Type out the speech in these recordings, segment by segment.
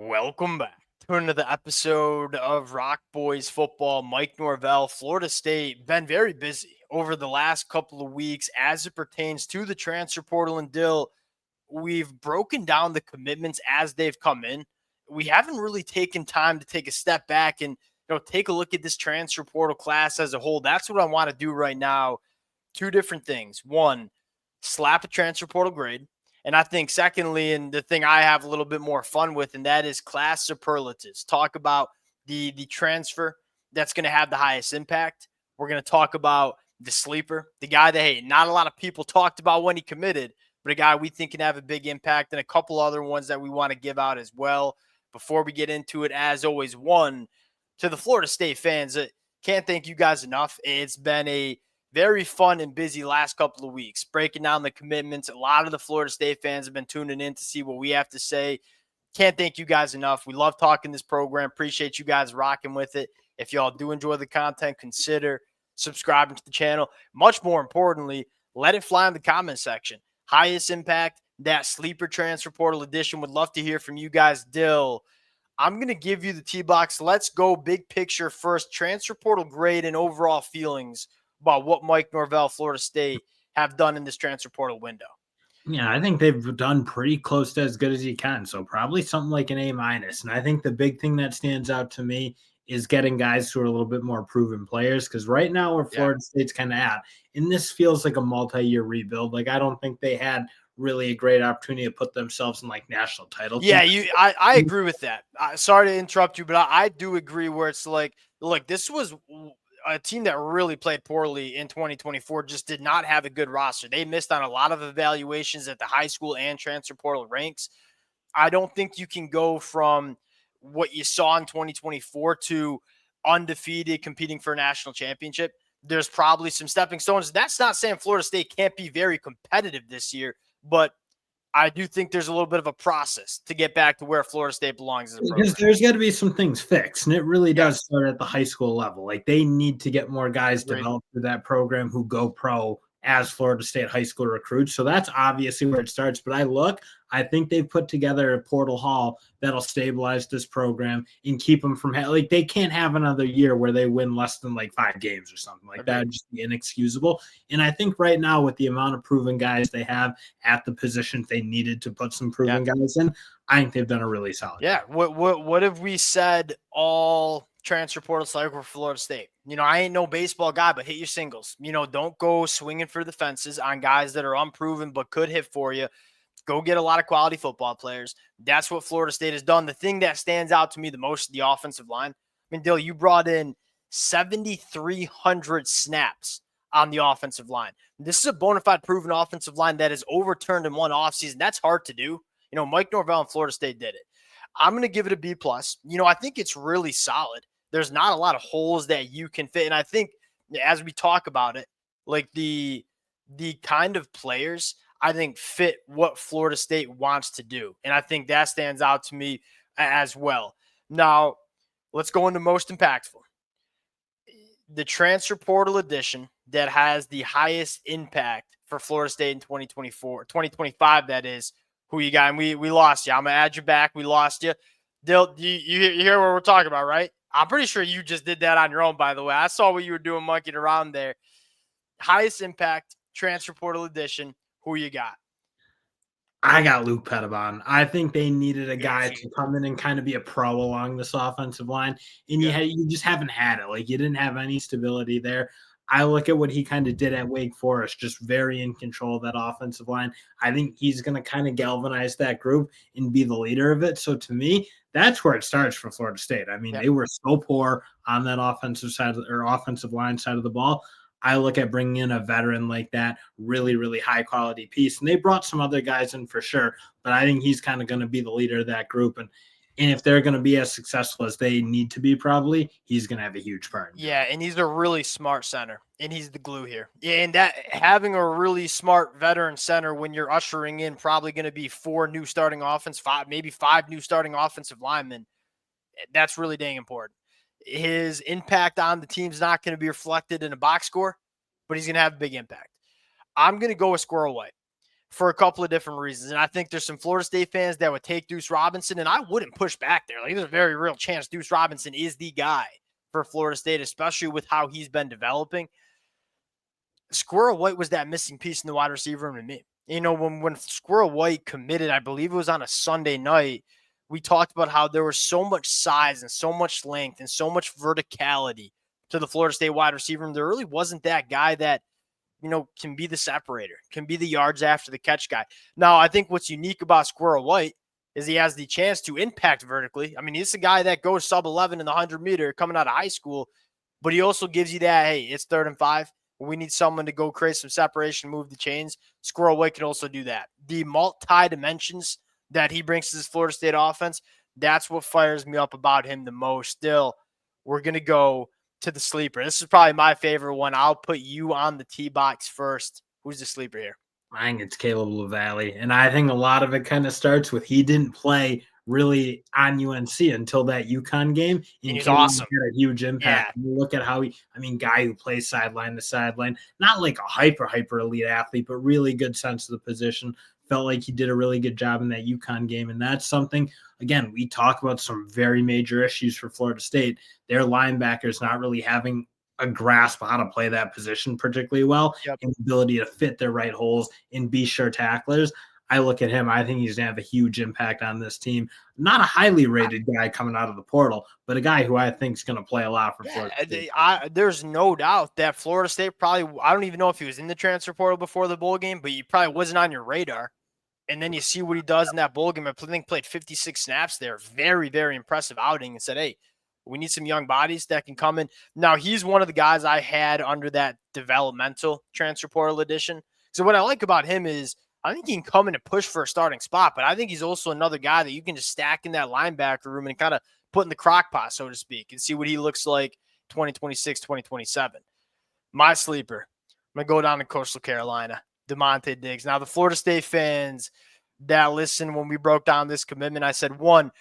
Welcome back to another episode of Rock Boys Football. Mike Norvell, Florida State, been very busy over the last couple of weeks as it pertains to the transfer portal. And Dill, we've broken down the commitments as they've come in. We haven't really taken time to take a step back and take a look at this transfer portal class as a whole. That's what I want to do right now. Two different things. One, slap a transfer portal grade. And I think secondly, and the thing I have a little bit more fun with, and that is class superlatives. Talk about the transfer that's going to have the highest impact. We're going to talk about the sleeper, the guy that, hey, not a lot of people talked about when he committed, but a guy we think can have a big impact, and a couple other ones that we want to give out as well. Before we get into it, as always, one, to the Florida State fans, can't thank you guys enough. It's been a very fun and busy last couple of weeks, breaking down the commitments. A lot of the Florida State fans have been tuning in to see what we have to say. Can't thank you guys enough. We love talking this program. Appreciate you guys rocking with it. If y'all do enjoy the content, consider subscribing to the channel. Much more importantly, let it fly in the comment section. Highest impact, that sleeper transfer portal edition. Would love to hear from you guys. Dill, I'm going to give you the T-box. Let's go big picture first. Transfer portal grade and overall feelings about what Mike Norvell, Florida State, have done in this transfer portal window. Yeah, I think they've done pretty close to as good as you can. So probably something like an A-. And I think the big thing that stands out to me is getting guys who are a little bit more proven players. Because right now where Florida State's kind of at, and this feels like a multi-year rebuild. Like I don't think they had really a great opportunity to put themselves in like national title. Yeah, I agree with that. Sorry to interrupt you, but I do agree where it's like, look, this was a team that really played poorly in 2024, just did not have a good roster. They missed on a lot of evaluations at the high school and transfer portal ranks. I don't think you can go from what you saw in 2024 to undefeated, competing for a national championship. There's probably some stepping stones. That's not saying Florida State can't be very competitive this year, but I do think there's a little bit of a process to get back to where Florida State belongs as a program. Because there's got to be some things fixed, and it really does start at the high school level. Like they need to get more guys developed through that program who go pro as Florida State high school recruits. So that's obviously where it starts. But I think they've put together a portal haul that'll stabilize this program and keep them from like they can't have another year where they win less than like 5 games or something like that. Would just be inexcusable. And I think right now with the amount of proven guys they have at the positions they needed to put some proven guys in, I think they've done a really solid job. What have we said all transfer portal cycle for Florida State? I ain't no baseball guy, but hit your singles. Don't go swinging for the fences on guys that are unproven but could hit for you. Go get a lot of quality football players. That's what Florida State has done. The thing that stands out to me the most is the offensive line. I mean, Dill, you brought in 7,300 snaps on the offensive line. This is a bona fide proven offensive line that is overturned in one offseason. That's hard to do. Mike Norvell and Florida State did it. I'm going to give it a B+. I think it's really solid. There's not a lot of holes that you can fit. And I think as we talk about it, like the kind of players I think fit what Florida State wants to do. And I think that stands out to me as well. Now, let's go into most impactful. The transfer portal edition that has the highest impact for Florida State in 2025, that is, who you got? And we lost you. I'm going to add you back. We lost you. Dill, you hear what we're talking about, right? I'm pretty sure you just did that on your own, by the way. I saw what you were doing monkeying around there. Highest impact, transfer portal edition. Who you got? I got Luke Pettibon. I think they needed a guy to come in and kind of be a pro along this offensive line. And you just haven't had it. Like you didn't have any stability there. I look at what he kind of did at Wake Forest, just very in control of that offensive line. I think he's going to kind of galvanize that group and be the leader of it. So to me, that's where it starts for Florida State. I mean, they were so poor on that offensive side or offensive line side of the ball. I look at bringing in a veteran like that, really, really high quality piece. And they brought some other guys in for sure, but I think he's kind of going to be the leader of that group. And if they're going to be as successful as they need to be, probably, he's going to have a huge part. Yeah, and he's a really smart center, and he's the glue here. And that having a really smart veteran center when you're ushering in probably going to be 4 new starting offense, maybe 5 new starting offensive linemen, that's really dang important. His impact on the team's not going to be reflected in a box score, but he's going to have a big impact. I'm going to go with Squirrel White. for a couple of different reasons. And I think there's some Florida State fans that would take Deuce Robinson, and I wouldn't push back there. Like, there's a very real chance Deuce Robinson is the guy for Florida State, especially with how he's been developing. Squirrel White was that missing piece in the wide receiver room to me. You know, when Squirrel White committed, I believe it was on a Sunday night, we talked about how there was so much size and so much length and so much verticality to the Florida State wide receiver room. There really wasn't that guy that, you know, can be the separator, can be the yards after the catch guy. Now, I think what's unique about Squirrel White is he has the chance to impact vertically. I mean, he's a guy that goes sub 11 in the 100-meter coming out of high school, but he also gives you that, hey, it's 3rd and 5. We need someone to go create some separation, move the chains. Squirrel White can also do that. The multi-dimensions that he brings to this Florida State offense, that's what fires me up about him the most. Still, we're going to go to the sleeper. This is probably my favorite one. I'll put you on the tee box first. Who's the sleeper here? I think it's Caleb LaValle. And I think a lot of it kind of starts with he didn't play really on UNC until that UConn game. And he's Caleb awesome. had a huge impact. Yeah. You look at how guy who plays sideline to sideline, not like a hyper elite athlete, but really good sense of the position. Felt like he did a really good job in that UConn game. And that's something, again, we talk about some very major issues for Florida State. Their linebackers not really having a grasp of how to play that position particularly well, and the ability to fit their right holes and be sure tacklers. I look at him, I think he's going to have a huge impact on this team. Not a highly rated guy coming out of the portal, but a guy who I think is going to play a lot for Florida State. There's no doubt that Florida State probably, I don't even know if he was in the transfer portal before the bowl game, but he probably wasn't on your radar. And then you see what he does in that bowl game. I think played 56 snaps there. Very, very impressive outing, and said, hey, we need some young bodies that can come in. Now, he's one of the guys I had under that developmental transfer portal edition. So what I like about him is I think he can come in and push for a starting spot, but I think he's also another guy that you can just stack in that linebacker room and kind of put in the crock pot, so to speak, and see what he looks like 2026, 2027. My sleeper, I'm going to go down to Coastal Carolina, Demonte Diggs. Now, the Florida State fans that listened when we broke down this commitment, I said, one,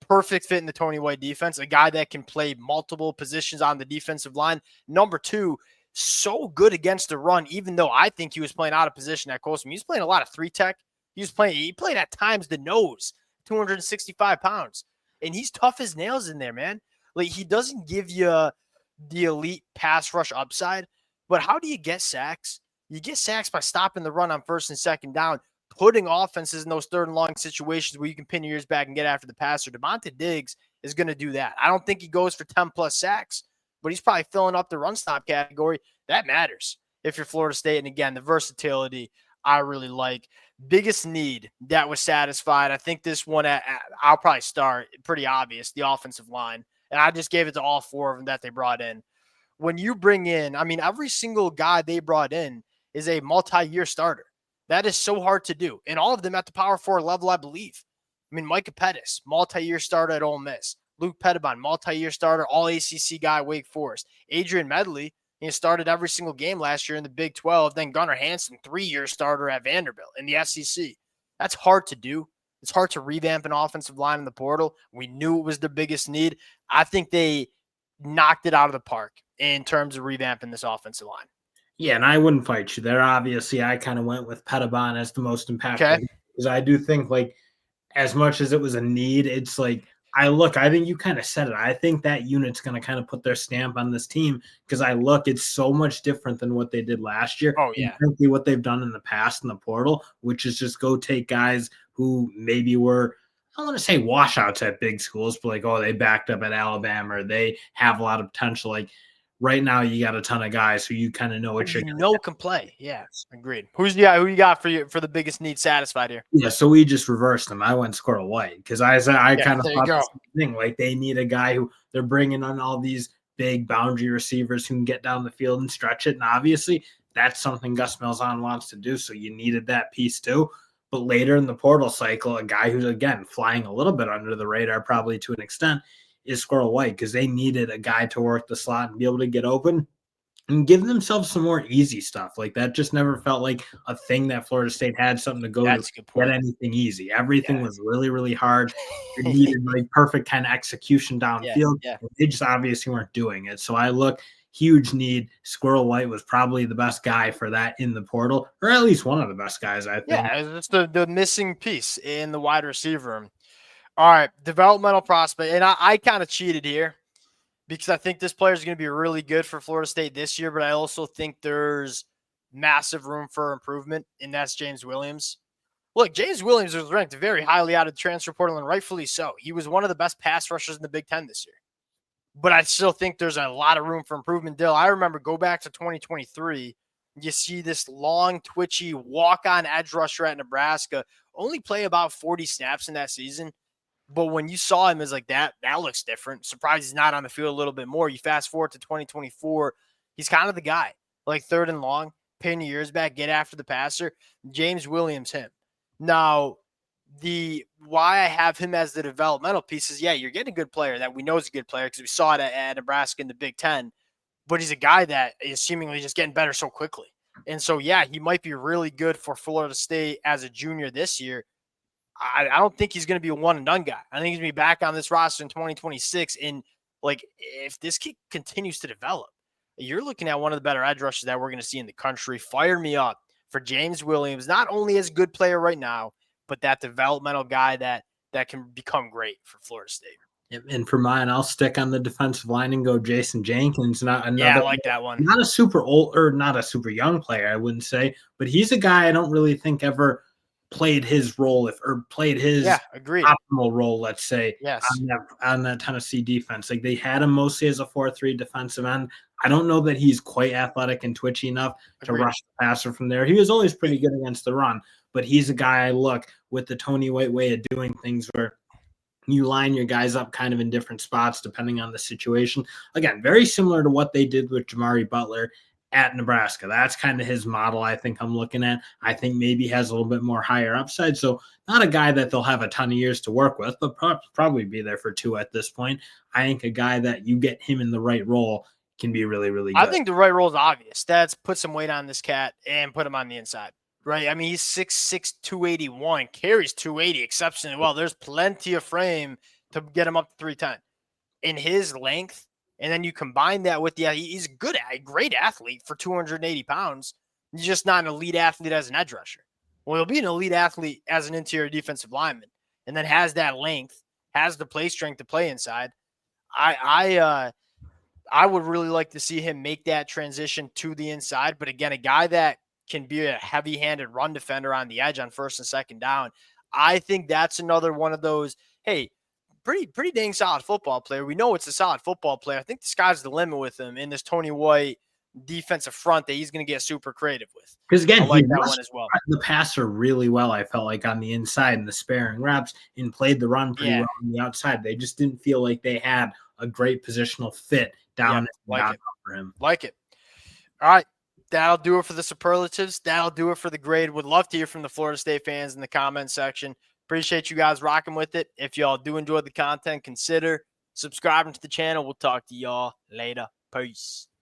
perfect fit in the Tony White defense, a guy that can play multiple positions on the defensive line. Number 2, so good against the run, even though I think he was playing out of position at Coastal. He was playing a lot of 3-tech. He played at times the nose, 265 pounds. And he's tough as nails in there, man. Like, he doesn't give you the elite pass rush upside, but how do you get sacks? You get sacks by stopping the run on 1st and 2nd down, putting offenses in those 3rd and long situations where you can pin your ears back and get after the passer. Demonte Diggs is going to do that. I don't think he goes for 10-plus sacks, but he's probably filling up the run stop category. That matters if you're Florida State. And again, the versatility I really like. Biggest need that was satisfied. I think this one, I'll probably start, pretty obvious, the offensive line. And I just gave it to all 4 of them that they brought in. When you bring in, every single guy they brought in is a multi-year starter. That is so hard to do. And all of them at the Power 4 level, I believe. Micah Pettis, multi-year starter at Ole Miss. Luke Pettibon, multi-year starter, all ACC guy, Wake Forest. Adrian Medley, he started every single game last year in the Big 12. Then Gunnar Hansen, 3-year starter at Vanderbilt in the SEC. That's hard to do. It's hard to revamp an offensive line in the portal. We knew it was the biggest need. I think they knocked it out of the park in terms of revamping this offensive line. Yeah, and I wouldn't fight you there. Obviously, I kind of went with Pettibon as the most impactful because I do think, like, as much as it was a need, it's like I think you kind of said it. I think that unit's going to kind of put their stamp on this team because it's so much different than what they did last year. Oh, yeah. And frankly, what they've done in the past in the portal, which is just go take guys who maybe were, I don't want to say washouts at big schools, but like, oh, they backed up at Alabama or they have a lot of potential. Like, right now, you got a ton of guys who you kind of know what you're going to can play. Yeah, agreed. Who you got for the biggest need satisfied here? Yeah, so we just reversed them. I went Squirrel White because I kind of thought the same thing. Like, they need a guy who they're bringing on all these big boundary receivers who can get down the field and stretch it. And obviously, that's something Gus Malzahn wants to do. So you needed that piece too. But later in the portal cycle, a guy who's, again, flying a little bit under the radar, probably to an extent, is Squirrel White because they needed a guy to work the slot and be able to get open and give themselves some more easy stuff. Like, that just never felt like a thing that Florida State had something to go to get anything easy. Everything was really, really hard. It needed like perfect kind of execution downfield. They just obviously weren't doing it. So huge need. Squirrel White was probably the best guy for that in the portal, or at least one of the best guys, I think. Yeah, it's just the missing piece in the wide receiver room. All right, developmental prospect. And I kind of cheated here because I think this player is going to be really good for Florida State this year, but I also think there's massive room for improvement, and that's James Williams. Look, James Williams was ranked very highly out of the transfer portal, and rightfully so. He was one of the best pass rushers in the Big Ten this year. But I still think there's a lot of room for improvement. Dill, I remember go back to 2023. You see this long, twitchy, walk-on edge rusher at Nebraska only play about 40 snaps in that season. But when you saw him as like that looks different. Surprised he's not on the field a little bit more. You fast forward to 2024, he's kind of the guy. Like third and long, pin your ears back, get after the passer. James Williams, him. Now, the why I have him as the developmental piece is, yeah, you're getting a good player that we know is a good player because we saw it at Nebraska in the Big Ten, but he's a guy that is seemingly just getting better so quickly. And so, yeah, he might be really good for Florida State as a junior this year. I don't think he's going to be a one and done guy. I think he's going to be back on this roster in 2026. And like, if this kid continues to develop, you're looking at one of the better edge rushers that we're going to see in the country. Fire me up for James Williams, not only as a good player right now, but that developmental guy that can become great for Florida State. And for mine, I'll stick on the defensive line and go Jason Jenkins. Not another, yeah, I like that one. Not a super old or not a super young player, I wouldn't say, but he's a guy I don't really think ever played his role or played his optimal role, let's say, on that Tennessee defense. Like they had him mostly as a 4-3 defensive end. I don't know that he's quite athletic and twitchy enough to rush the passer from there. He was always pretty good against the run, but he's a guy I look with the Tony White way of doing things where you line your guys up kind of in different spots depending on the situation. Again, very similar to what they did with Jamari Butler at Nebraska. That's kind of his model I think I'm looking at. I think maybe has a little bit more higher upside. So not a guy that they'll have a ton of years to work with, but probably be there for 2 at this point. I think a guy that you get him in the right role can be really, really good. I think the right role is obvious. That's put some weight on this cat and put him on the inside. Right. I mean, he's 6'6", 281, carries 280 exceptionally well. There's plenty of frame to get him up to 310 in his length. And then you combine that with, he's good, a great athlete for 280 pounds. He's just not an elite athlete as an edge rusher. Well, he'll be an elite athlete as an interior defensive lineman and then has that length, has the play strength to play inside. I would really like to see him make that transition to the inside. But again, a guy that can be a heavy-handed run defender on the edge on first and second down. I think that's another one of those, hey, pretty dang solid football player. We know it's a solid football player. I think the sky's the limit with him in this Tony White defensive front that he's going to get super creative with. Because again, I like that one as well. The passer really well, I felt like, on the inside in the sparing reps and played the run pretty well on the outside. They just didn't feel like they had a great positional fit down for him. Like it. All right. That'll do it for the superlatives. That'll do it for the grade. Would love to hear from the Florida State fans in the comment section. Appreciate you guys rocking with it. If y'all do enjoy the content, consider subscribing to the channel. We'll talk to y'all later. Peace.